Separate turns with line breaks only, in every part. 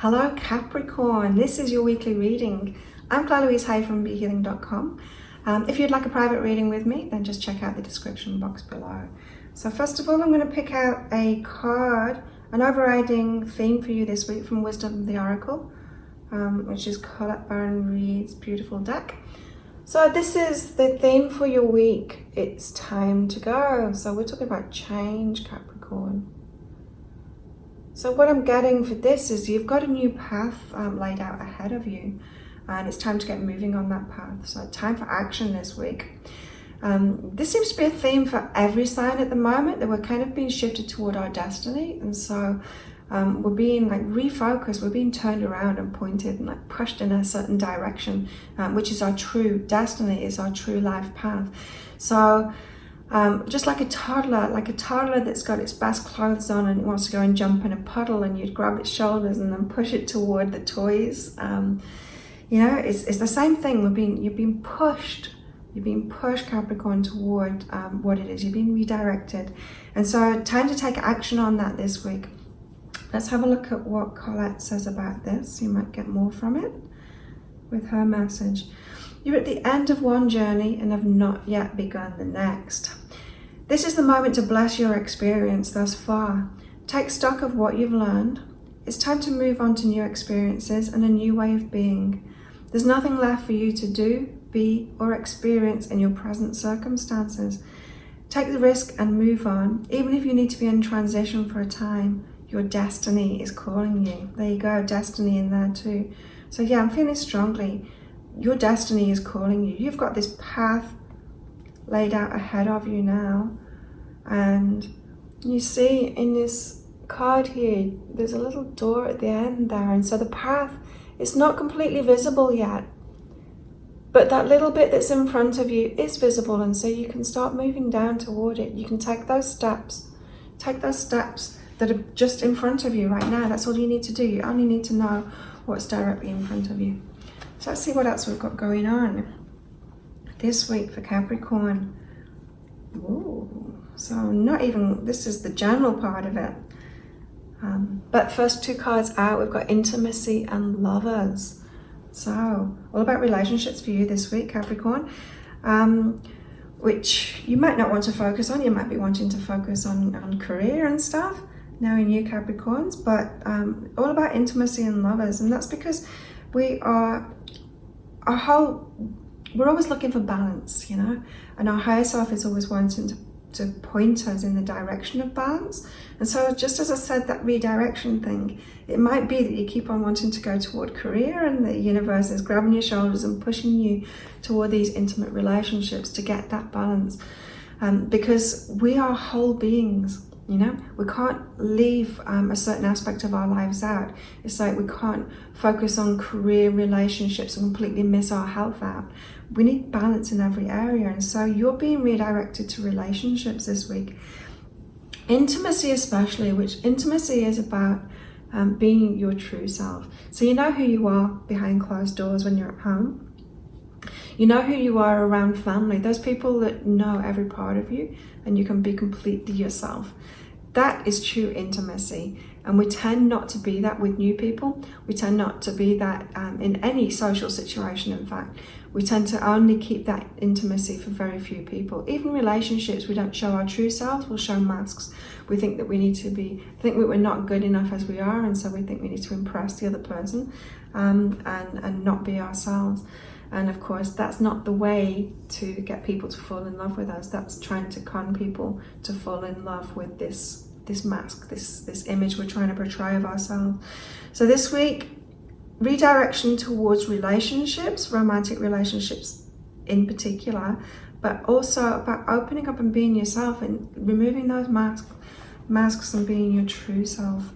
Hello Capricorn, this is your weekly reading. I'm Claire Louise Hay from BeHealing.com. If you'd like a private reading with me, then just check out the description box below. So first of all, I'm going to pick out a card, an overriding theme for you this week from Wisdom of the Oracle, which is Colette Baron Reid's beautiful deck. So this is the theme for your week. It's time to go. So we're talking about change, Capricorn. So what I'm getting for this is you've got a new path laid out ahead of you, and it's time to get moving on that path. So time for action this week. This seems to be a theme for every sign at the moment, that we're kind of being shifted toward our destiny. And so we're being like refocused, we're being turned around and pointed and like pushed in a certain direction, which is our true destiny, is our true life path. So just like a toddler that's got its best clothes on and it wants to go and jump in a puddle, and you'd grab its shoulders and then push it toward the toys. You know, it's the same thing. You're being pushed, Capricorn, toward what it is. You're being redirected. And so time to take action on that this week. Let's have a look at what Colette says about this. You might get more from it with her message. You're at the end of one journey and have not yet begun the next. This is the moment to bless your experience thus far. Take stock of what you've learned. It's time to move on to new experiences and a new way of being. There's nothing left for you to do, be, or experience in your present circumstances. Take the risk and move on, even if you need to be in transition for a time. Your destiny is calling you. There you go, destiny in there too. So yeah, I'm feeling strongly. Your destiny is calling you. You've got this path laid out ahead of you now. And you see in this card here, there's a little door at the end there. And so the path is not completely visible yet. But that little bit that's in front of you is visible. And so you can start moving down toward it. You can take those steps. Take those steps that are just in front of you right now. That's all you need to do. You only need to know what's directly in front of you. So let's see what else we've got going on this week for Capricorn. Ooh, so this is the general part of it. But first two cards out, we've got intimacy and lovers. So all about relationships for you this week, Capricorn, which you might not want to focus on. You might be wanting to focus on career and stuff, knowing you Capricorns, but all about intimacy and lovers. And that's because we're always looking for balance, you know, and our higher self is always wanting to point us in the direction of balance. And so just as I said, that redirection thing, it might be that you keep on wanting to go toward career, and the universe is grabbing your shoulders and pushing you toward these intimate relationships to get that balance, because we are whole beings. You know, we can't leave a certain aspect of our lives out. It's like we can't focus on career, relationships, and completely miss our health out. We need balance in every area. And so you're being redirected to relationships this week. Intimacy especially, which intimacy is about being your true self. So you know who you are behind closed doors when you're at home. You know who you are around family, those people that know every part of you, and you can be completely yourself. That is true intimacy. And we tend not to be that with new people. We tend not to be that in any social situation, in fact. We tend to only keep that intimacy for very few people. Even relationships, we don't show our true selves, we'll show masks. We think that think that we're not good enough as we are, and so we think we need to impress the other person and not be ourselves. And of course, that's not the way to get people to fall in love with us. That's trying to con people to fall in love with this mask, this image we're trying to portray of ourselves. So this week, redirection towards relationships, romantic relationships in particular, but also about opening up and being yourself and removing those masks and being your true self.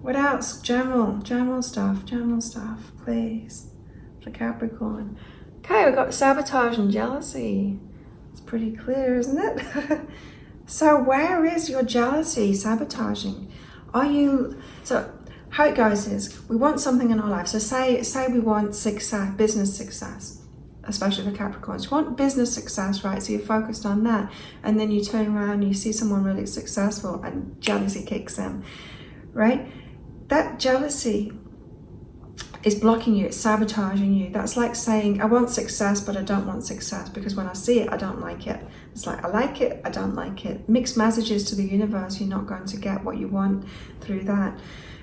What else? General stuff, please. For Capricorn. Okay, we've got sabotage and jealousy. It's pretty clear, isn't it? So where is your jealousy sabotaging? So how it goes is, we want something in our life. So say we want success, business success, especially for Capricorns. You want business success, right? So you're focused on that. And then you turn around and you see someone really successful and jealousy kicks in, right? that jealousy is blocking you, it's sabotaging you. That's like saying, I want success, but I don't want success, because when I see it, I don't like it. It's like, I like it, I don't like it. Mixed messages to the universe, you're not going to get what you want through that.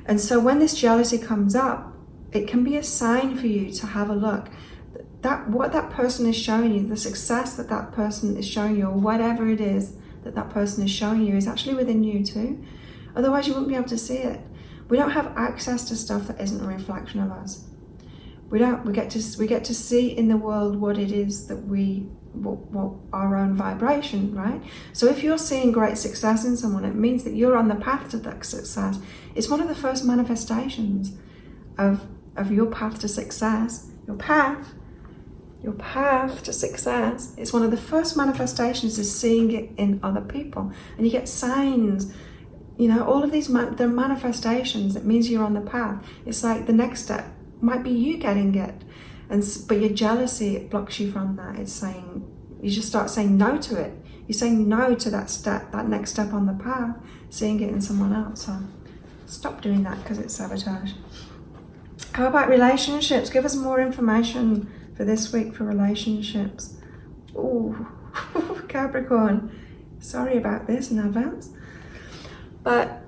And so when this jealousy comes up, it can be a sign for you to have a look. That what that person is showing you, the success that that person is showing you, or whatever it is that that person is showing you, is actually within you too. Otherwise you wouldn't be able to see it. We don't have access to stuff that isn't a reflection of us. We get to see in the world what it is that what our own vibration, right? So if you're seeing great success in someone, it means that you're on the path to that success. It's one of the first manifestations of your path to success. Your path to success. It's one of the first manifestations is seeing it in other people, and you get signs. You know, all of these they're manifestations. It means you're on the path. It's like the next step might be you getting it, but your jealousy, it blocks you from that. It's saying, you just start saying no to it. You're saying no to that step, that next step on the path, seeing it in someone else. So stop doing that, because it's sabotage. How about relationships? Give us more information for this week for relationships. Ooh, Capricorn. Sorry about this in advance. But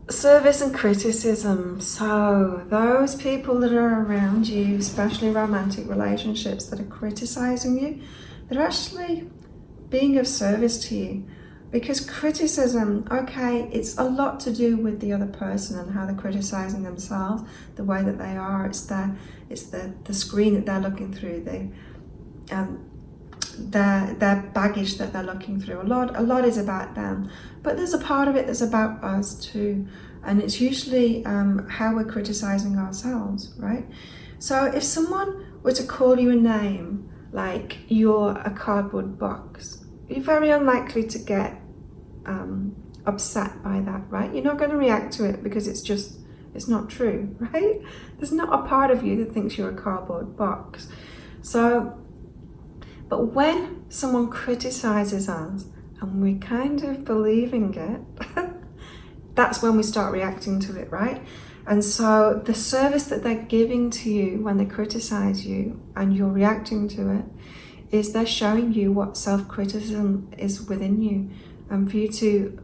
service and criticism. So those people that are around you, especially romantic relationships, that are criticizing you, they're actually being of service to you. Because criticism, okay, it's a lot to do with the other person and how they're criticizing themselves, the way that they are. It's the screen that they're looking through, their baggage that they're looking through. A lot is about them, but there's a part of it that's about us too, and it's usually how we're criticizing ourselves, right? So if someone were to call you a name like you're a cardboard box, you're very unlikely to get upset by that, right? You're not going to react to it because it's not true, right? There's not a part of you that thinks you're a cardboard box. So, but when someone criticizes us and we're kind of believing it, that's when we start reacting to it, right? And so the service that they're giving to you when they criticize you and you're reacting to it is they're showing you what self-criticism is within you, and for you to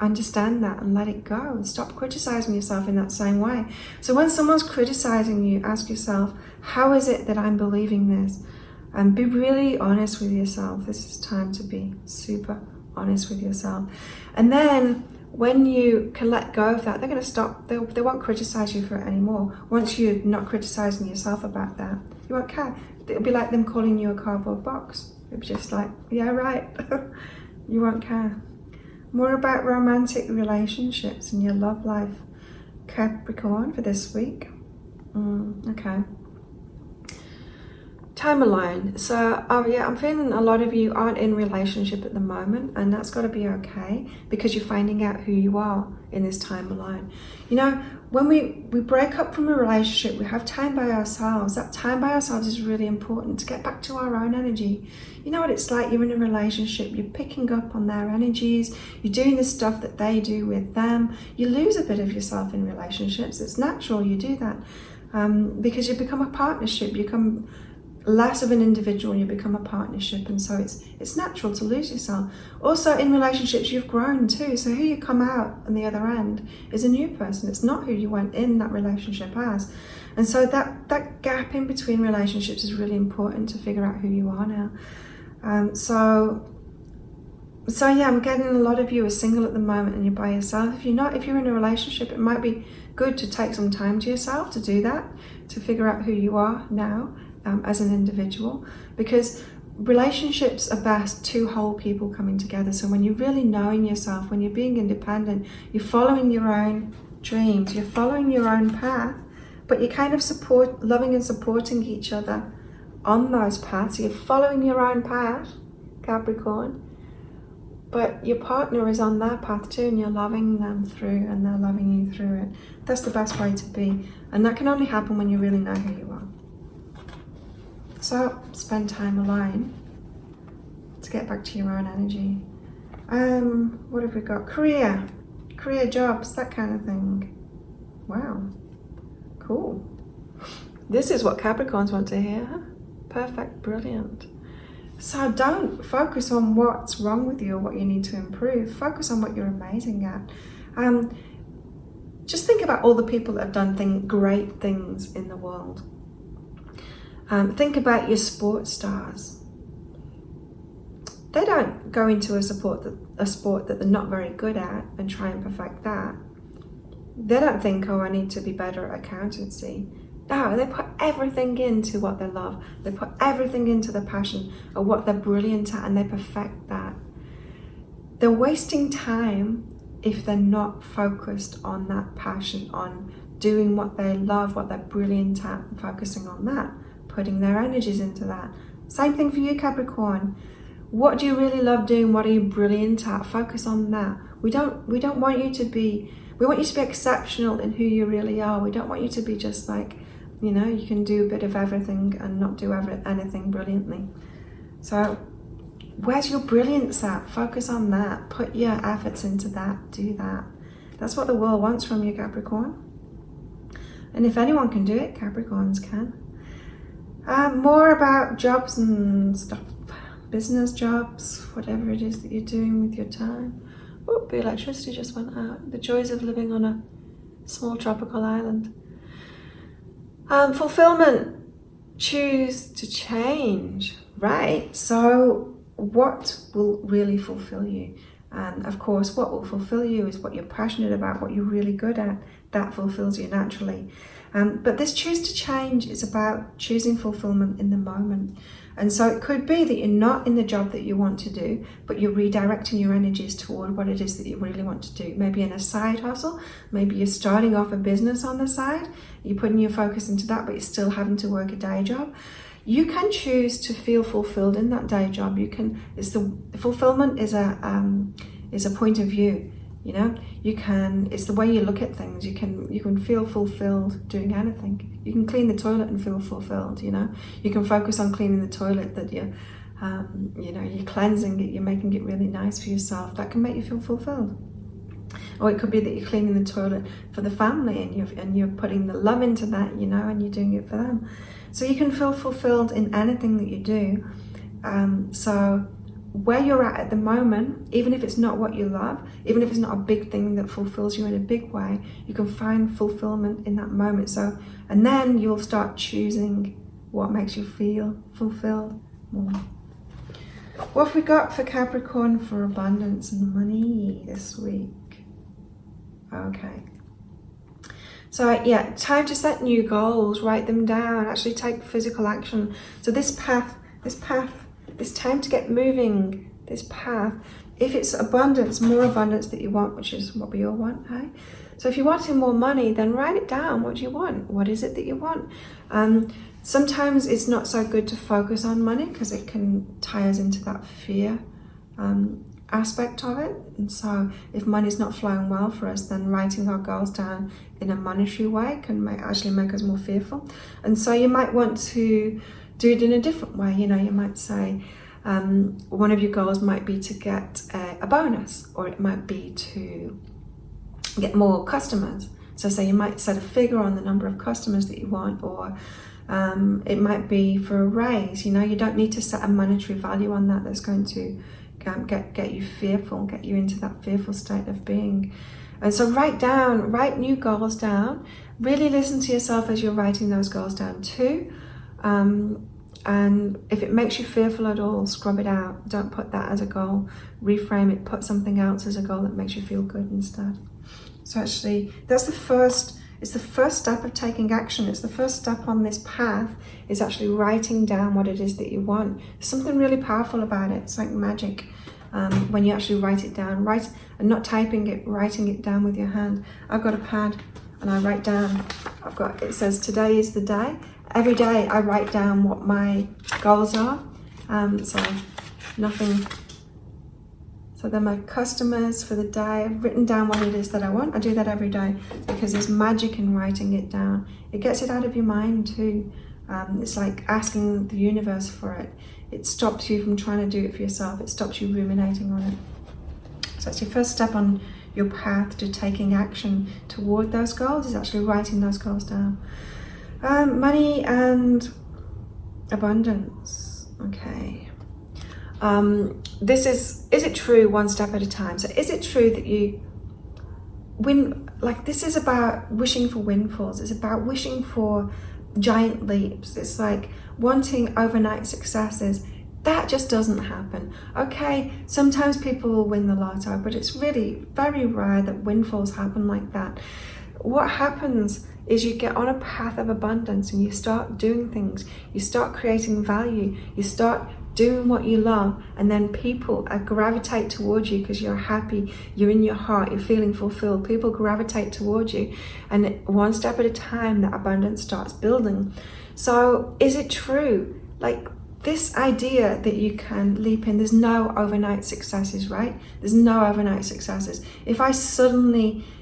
understand that and let it go and stop criticizing yourself in that same way. So when someone's criticizing you, ask yourself, how is it that I'm believing this? And be really honest with yourself. This is time to be super honest with yourself. And then when you can let go of that, they're going to stop. They won't criticize you for it anymore. Once you're not criticizing yourself about that, you won't care. It'll be like them calling you a cardboard box. It'll be just like, yeah, right. You won't care. More about romantic relationships and your love life, Capricorn, for this week. Okay. Timealigned. So, I'm feeling a lot of you aren't in relationship at the moment, and that's got to be okay, because you're finding out who you are in this timeline. You know, when we break up from a relationship, we have time by ourselves. That time by ourselves is really important to get back to our own energy. You know what it's like? You're in a relationship, you're picking up on their energies, you're doing the stuff that they do with them. You lose a bit of yourself in relationships. It's natural you do that, because you become a partnership, you become less of an individual, you become a partnership, and so it's natural to lose yourself. Also in relationships, you've grown too, so who you come out on the other end is a new person. It's not who you went in that relationship as. And so that gap in between relationships is really important to figure out who you are now. So yeah, I'm getting a lot of you are single at the moment and you're by yourself. If you're in a relationship, it might be good to take some time to yourself to do that, to figure out who you are now as an individual, because relationships are best two whole people coming together. So when you're really knowing yourself, when you're being independent, you're following your own dreams, you're following your own path, but you're kind of loving and supporting each other on those paths. You're following your own path, Capricorn, but your partner is on their path too, and you're loving them through, and they're loving you through it. That's the best way to be, and that can only happen when you really know who you are. So spend time alone to get back to your own energy. What have we got? Career, jobs, that kind of thing. Cool. This is what Capricorns want to hear. Huh? Perfect, brilliant. So don't focus on what's wrong with you or what you need to improve. Focus on what you're amazing at. Just think about all the people that have done great things in the world. Think about your sports stars. They don't go into a sport that they're not very good at and try and perfect that. They don't think, oh, I need to be better at accountancy. No, they put everything into what they love. They put everything into the passion of what they're brilliant at, and they perfect that. They're wasting time if they're not focused on that passion, on doing what they love, what they're brilliant at, and focusing on that, putting their energies into that. Same thing for you, Capricorn. What do you really love doing? What are you brilliant at? Focus on that. We don't want you to be, we want you to be exceptional in who you really are. We don't want you to be just like, you know, you can do a bit of everything and not do anything brilliantly. So where's your brilliance at? Focus on that. Put your efforts into that. Do that. That's what the world wants from you, Capricorn. And if anyone can do it, Capricorns can. More about jobs and stuff. Business jobs, whatever it is that you're doing with your time. Oh, the electricity just went out. The joys of living on a small tropical island. Fulfillment. Choose to change. Right. So what will really fulfill you? And of course, what will fulfill you is what you're passionate about, what you're really good at. That fulfills you naturally. But this choose to change is about choosing fulfillment in the moment. And so it could be that you're not in the job that you want to do, but you're redirecting your energies toward what it is that you really want to do. Maybe in a side hustle, maybe you're starting off a business on the side, you're putting your focus into that, but you're still having to work a day job. You can choose to feel fulfilled in that day job. You can, fulfillment is a point of view. You know, it's the way you look at things. You can feel fulfilled doing anything. You can clean the toilet and feel fulfilled, you know. You can focus on cleaning the toilet, that you're cleansing it, you're making it really nice for yourself. That can make you feel fulfilled. Or it could be that you're cleaning the toilet for the family and you're putting the love into that, you know, and you're doing it for them. So you can feel fulfilled in anything that you do. So where you're at the moment, even if it's not what you love, even if it's not a big thing that fulfills you in a big way, you can find fulfillment in that moment. So, and then you'll start choosing what makes you feel fulfilled more. What have we got for Capricorn for abundance and money this week? Okay. So yeah, time to set new goals, write them down, actually take physical action. So this path, it's time to get moving, this path. If it's abundance, more abundance that you want, which is what we all want, hey? So if you're wanting more money, then write it down. What do you want? What is it that you want? Sometimes it's not so good to focus on money because it can tie us into that fear aspect of it. And so if money's not flowing well for us, then writing our goals down in a monetary way can actually make us more fearful. And so you might want to do it in a different way. You know, you might say one of your goals might be to get a bonus, or it might be to get more customers. So say you might set a figure on the number of customers that you want, or it might be for a raise. You know, you don't need to set a monetary value on that that's going to get you fearful, get you into that fearful state of being. And so write new goals down. Really listen to yourself as you're writing those goals down too. And if it makes you fearful at all, scrub it out. Don't put that as a goal. Reframe it. Put something else as a goal that makes you feel good instead. So actually, it's the first step of taking action. It's the first step on this path, is actually writing down what it is that you want. There's something really powerful about it. It's like magic. When you actually write it down, and not typing it, writing it down with your hand. I've got a pad and I write down, it says today is the day. Every day I write down what my goals are. So they're my customers for the day. I've written down what it is that I want. I do that every day because there's magic in writing it down. It gets it out of your mind too. It's like asking the universe for it. It stops you from trying to do it for yourself. It stops you ruminating on it. So it's your first step on your path to taking action toward those goals is actually writing those goals down. Money and abundance. Okay. This is it true one step at a time? So is it true that you win? Like, this is about wishing for windfalls. It's about wishing for giant leaps. It's like wanting overnight successes. That just doesn't happen. Okay, sometimes people will win the lotto, but it's really very rare that windfalls happen like that. What happens is you get on a path of abundance and you start doing things, you start creating value, you start doing what you love, and then people gravitate towards you because you're happy, you're in your heart, you're feeling fulfilled. People gravitate towards you, and one step at a time that abundance starts building. So is it true, like this idea that you can leap in? There's no overnight successes, right? There's no overnight successes.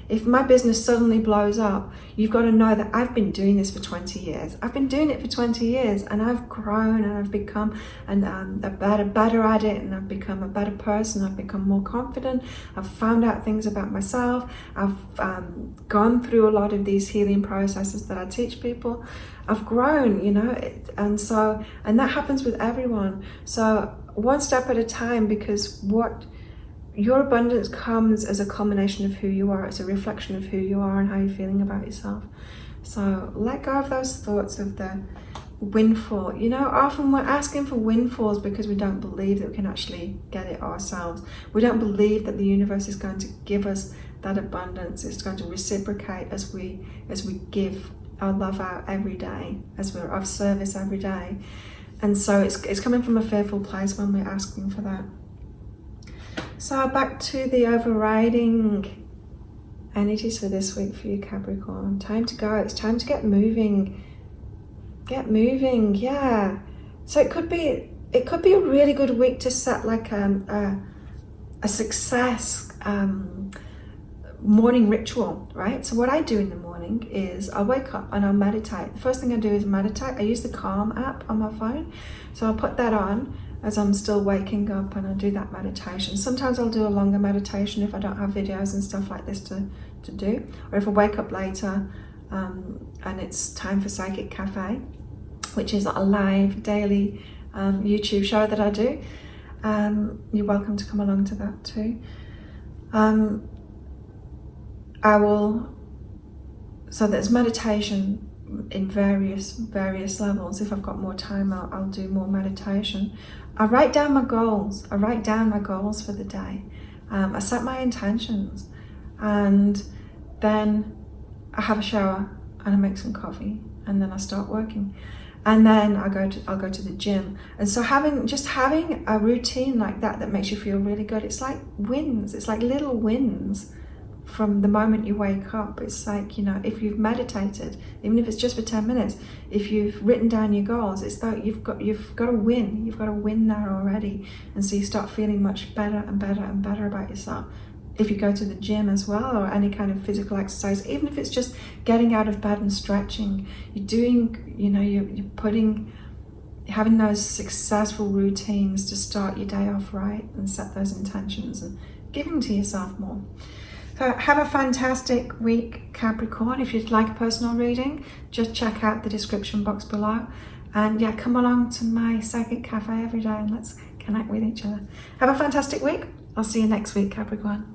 If my business suddenly blows up, you've got to know that I've been doing this for 20 years. I've been doing it for 20 years, and I've grown, and I've become better at it, and I've become a better person. I've become more confident. I've found out things about myself. I've gone through a lot of these healing processes that I teach people. I've grown, and that happens with everyone. So one step at a time, because your abundance comes as a culmination of who you are. It's a reflection of who you are and how you're feeling about yourself. So let go of those thoughts of the windfall. Often we're asking for windfalls because we don't believe that we can actually get it ourselves. We don't believe that the universe is going to give us that abundance. It's going to reciprocate as we give our love out every day, as we're of service every day. And so it's coming from a fearful place when we're asking for that. So back to the overriding energies for this week for you, Capricorn. Time to go. It's time to get moving. Get moving, yeah. So it could be a really good week to set like a success morning ritual, right? So what I do in the morning is I'll wake up and I'll meditate. The first thing I do is meditate. I use the Calm app on my phone. So I'll put that on as I'm still waking up, and I do that meditation. Sometimes I'll do a longer meditation if I don't have videos and stuff like this to do, or if I wake up later and it's time for Psychic Cafe, which is a live daily YouTube show that I do. You're welcome to come along to that too. So there's meditation in various levels. If I've got more time, I'll do more meditation. I write down my goals. I write down my goals for the day. I set my intentions, and then I have a shower and I make some coffee, and then I start working, and then I'll go to the gym. And so having a routine like that makes you feel really good. It's like wins. It's like little wins from the moment you wake up. It's like, if you've meditated, even if it's just for 10 minutes, if you've written down your goals, it's like you've got a win. You've got a win there already. And so you start feeling much better and better and better about yourself. If you go to the gym as well, or any kind of physical exercise, even if it's just getting out of bed and stretching, you're doing, you're having those successful routines to start your day off right and set those intentions and giving to yourself more. So have a fantastic week, Capricorn. If you'd like a personal reading, just check out the description box below. And yeah, come along to my Psychic Cafe every day and let's connect with each other. Have a fantastic week. I'll see you next week, Capricorn.